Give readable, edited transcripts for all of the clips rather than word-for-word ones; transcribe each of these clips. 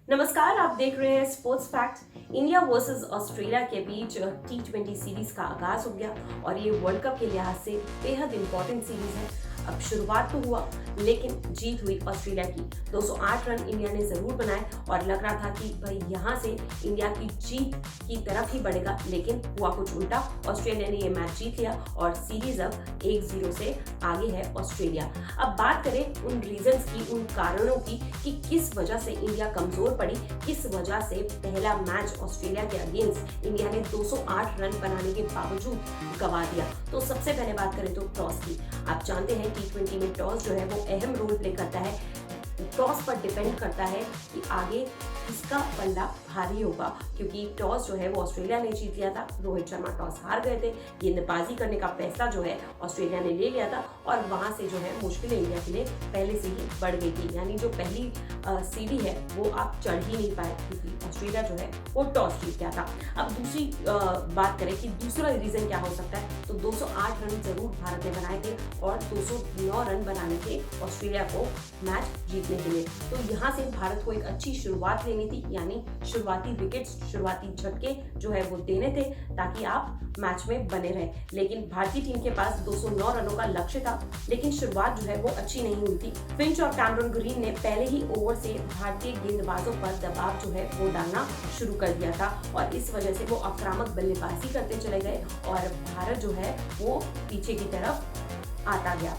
नमस्कार, आप देख रहे हैं sports fact. India versus Australia के बीच T20 सीरीज का आगाज हो गया और ये वर्ल्ड कप के लिहाज से बेहद इंपॉर्टेंट सीरीज है। अब शुरुआत तो हुआ लेकिन जीत हुई ऑस्ट्रेलिया की। 208 रन इंडिया ने जरूर बनाए और लग रहा था कि भाई यहाँ से इंडिया की जीत की तरफ ही बढ़ेगा, लेकिन हुआ कुछ उल्टा। ऑस्ट्रेलिया ने ये मैच जीत लिया और सीरीज अब 1-0 से आगे है ऑस्ट्रेलिया। अब बात करें उन रीजंस की, उन कारणों की कि किस वजह से इंडिया कमजोर पड़ी, किस वजह से पहला मैच ऑस्ट्रेलिया के अगेंस्ट इंडिया ने 208 रन बनाने के बावजूद गंवा दिया। तो सबसे पहले बात करें तो टॉस की। आप जानते हैं T20 में टॉस जो है वो अहम रोल प्ले करता है। टॉस पर डिपेंड करता है कि आगे किसका पल्ला भारी होगा, क्योंकि टॉस जो है वो ऑस्ट्रेलिया ने जीत लिया था। रोहित शर्मा टॉस हार गए थे। गेंदबाजी करने का फैसला जो है ऑस्ट्रेलिया ने ले लिया था और वहां से जो है मुश्किलें इंडिया के लिए पहले से ही बढ़ गई थी। यानी जो पहली सीढ़ी है वो आप चढ़ ही नहीं पाए, क्योंकि ऑस्ट्रेलिया जो है वो टॉस जीत गया था। अब दूसरी बात करें कि दूसरा रीजन क्या हो सकता है, तो 208 रन जरूर भारत ने बनाए थे और 209 रन बनाने थे ऑस्ट्रेलिया को मैच जीतने के लिए। तो यहाँ से भारत को एक अच्छी शुरुआत लेनी थी, यानी शुरुआती विकेट्स, शुरुआती झटके जो है वो देने थे ताकि आप मैच में बने रहे। लेकिन भारतीय टीम के पास 209 रनों का लक्ष्य था, लेकिन शुरुआत जो है वो अच्छी नहीं हुई थी। फिंच और कैमरन ग्रीन ने पहले ही ओवर से भारतीय गेंदबाजों पर दबाव जो है वो डालना शुरू कर दिया था और इस वजह से वो आक्रामक बल्लेबाजी करते चले गए और भारत जो है वो पीछे की तरफ आता गया।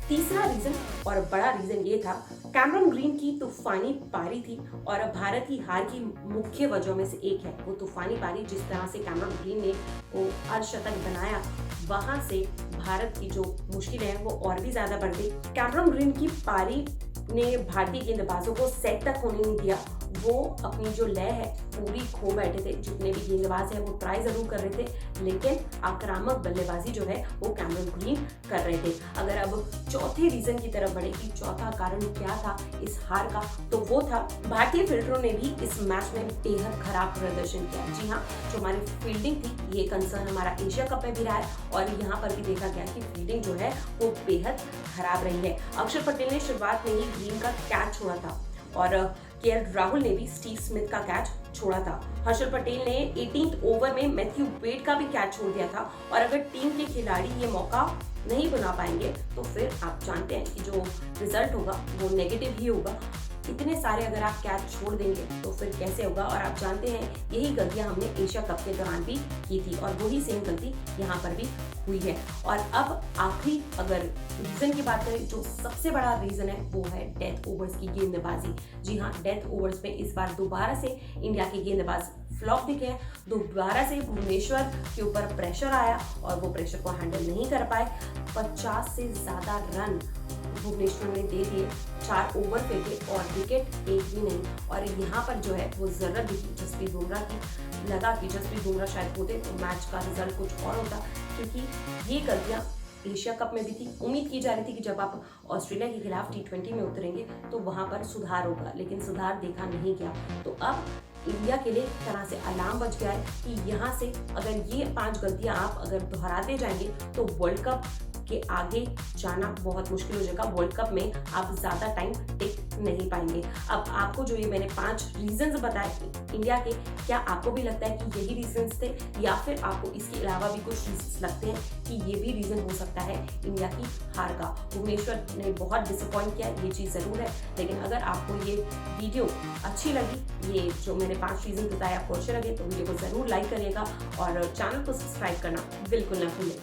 तीसरा रीजन और बड़ा रीजन ये था, कैमरन ग्रीन की तूफानी पारी थी और भारत की हार की मुख्य वजहों में से एक है वो तूफानी पारी। जिस तरह से कैमरन ग्रीन ने वो अर्धशतक बनाया, वहां से भारत की जो मुश्किलें हैं वो और भी ज्यादा बढ़ गई। कैमरन ग्रीन की पारी ने भारतीय गेंदबाजों को सेट तक होने नहीं दिया। वो अपनी जो लय है पूरी खो बैठे थे। जितने भी गेंदबाज हैं वो ट्राई जरूर कर रहे थे, लेकिन आक्रामक बल्लेबाजी जो है वो कैमरन ग्रीन कर रहे थे। अगर अब चौथे रीजन की तरफ बढ़े कि चौथा कारण क्या था इस हार का, तो वो था भारतीय फील्डरों ने भी इस मैच में बेहद खराब प्रदर्शन किया। जी हाँ, जो हमारी फील्डिंग थी, ये कंसर्न हमारा एशिया कप में भी रहा है और यहाँ पर भी देखा गया कि फील्डिंग जो है वो बेहद खराब रही है। अक्षर पटेल ने शुरुआत में ही ग्रीन का कैच छोड़ा था और केएल राहुल ने भी स्टीव स्मिथ का कैच छोड़ा था। हर्षल पटेल ने 18th ओवर में मैथ्यू वेड का भी कैच छोड़ दिया था और अगर टीम के खिलाड़ी ये मौका नहीं बना पाएंगे तो फिर आप जानते हैं कि जो रिजल्ट होगा वो नेगेटिव ही होगा। इतने सारे अगर आप कैच छोड़ देंगे तो फिर कैसे होगा। और आप जानते हैं यही गलतियां हमने एशिया कप के दौरान भी की थी और वही सेम गलती यहाँ पर भी हुई है। और अब आखिरी अगर रीजन की बात करें, जो सबसे बड़ा रीजन है वो है डेथ ओवर्स की गेंदबाजी। जी हाँ, डेथ ओवर्स में इस बार दोबारा से इंडिया के गेंदबाज फ्लॉप दिखे हैं। दोबारा से भुवनेश्वर के ऊपर प्रेशर आया और वो प्रेशर को हैंडल नहीं कर पाए। 50 से ज्यादा रन भुवनेश्वर ने दे दिए, 4 ओवर फेंके और विकेट एक भी नहीं। और यहाँ पर जो है वो जरूरत दिखी जसप्रीत बुमराह की। लगा कि जसप्रीत बुमराह शायद होते तो मैच का रिजल्ट कुछ और होता, क्योंकि ये गलतियां एशिया कप में भी थी। उम्मीद की जा रही थी कि जब आप ऑस्ट्रेलिया के खिलाफ T20 में उतरेंगे तो वहां पर सुधार होगा, लेकिन सुधार देखा नहीं गया। तो अब इंडिया के लिए एक तरह से अलार्म बज गया है कि यहाँ से अगर ये 5 गलतियां आप अगर दोहराते जाएंगे तो वर्ल्ड कप के आगे जाना बहुत मुश्किल हो जाएगा। वर्ल्ड कप में आप ज्यादा टाइम टिक नहीं पाएंगे। अब आपको जो ये मैंने 5 रीजंस बताए इंडिया के, क्या आपको भी लगता है कि यही रीजंस थे या फिर आपको इसके अलावा भी कुछ रीजंस लगते हैं कि ये भी रीजन हो सकता है इंडिया की हार का। भुवनेश्वर ने बहुत डिसअपॉइंट किया, ये चीज जरूर है। लेकिन अगर आपको ये वीडियो अच्छी लगी, ये जो मैंने 5 रीजन बताए आपको अच्छे लगे, तो वीडियो को जरूर लाइक करिएगा और चैनल को सब्सक्राइब करना बिल्कुल ना भूलें।